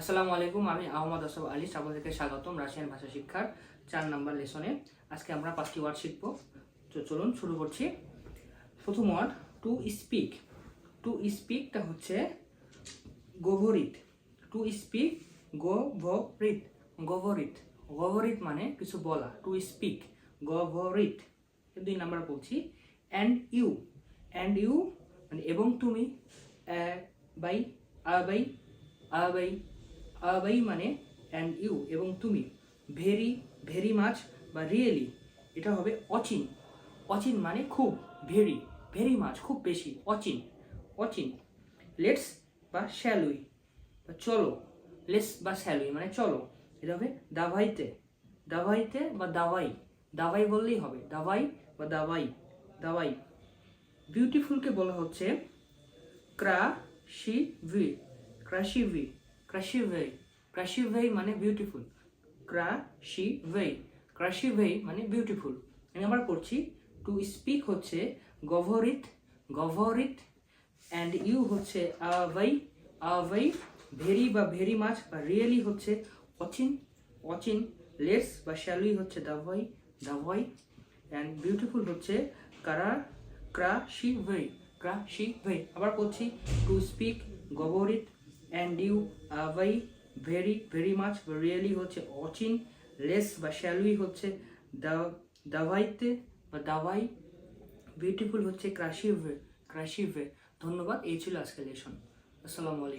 আসসালামু আলাইকুম, আমি আহমদ আসফ আলী। আপনাদেরকে স্বাগতম রাশিয়ান ভাষা শিক্ষার 4 নম্বর লেসনে। আজকে আমরা 5টি ওয়ার্ড শিখব। তো চলুন শুরু করছি। প্রথম ওয়ার্ড টু স্পিক। টু স্পিকটা হচ্ছে গভরিত। Two speak গভরিত। গভরিত গভরিত মানে কিছু বলা। টু স্পিক গভরিত। 2 নাম্বার বলছি অ্যান্ড ইউ। অ্যান্ড ইউ মানে এবং তুমি। বাই আবাই আবাই আবাই মানে অ্যান্ড ইউ এবং তুমি। ভেরি ভেরি মাচ বা রিয়েলি এটা হবে অচিন। অচিন মানে খুব। ভেরি ভেরি মাচ খুব বেশি। অচিন অচিন। লেটস বা শ্যালুই বা চলো। লেটস বা শ্যালুই মানে চলো। এটা হবে দাভাইতে। দাভাইতে বা দাওয়াই। দাওয়াই বললেই হবে। দাওয়াই বা দাওয়াই। দাওয়াই। বিউটিফুলকে বলা হচ্ছে ক্রাশিভি। ক্রাশিভি ক্রাশিভেই। ক্রাশিভেই মানে বিউটিফুল। ক্রাশিভেই। ক্রাশিভেই মানে বিউটিফুল। আমি আবার পড়ছি। টু স্পিক হচ্ছে গভরিত। গভরিত। অ্যান্ড ইউ হচ্ছে আভাই। আভাই। ভেরি বা ভেরি মাচ বা রিয়েলি হচ্ছে অচিন। অচিন। লেটস বা শ্যালুই হচ্ছে দাভাই। দাভাই। অ্যান্ড বিউটিফুল হচ্ছে কারা ক্রাশিভেই। ক্রাশিভেই। আবার বলছি। টু স্পিক গভরিত অ্যান্ড ইউ আভাই। ভেরি ভেরি মাচ বা রিয়েলি হচ্ছে অচিন। লেস বা শ্যালুই হচ্ছে দাভাইতে বা দাভাই। বিউটিফুল হচ্ছে ক্রাশিভে। ক্রাশিভে। ধন্যবাদ। এই ছিল আজকের লেসন। আসসালামু আলাইকুম।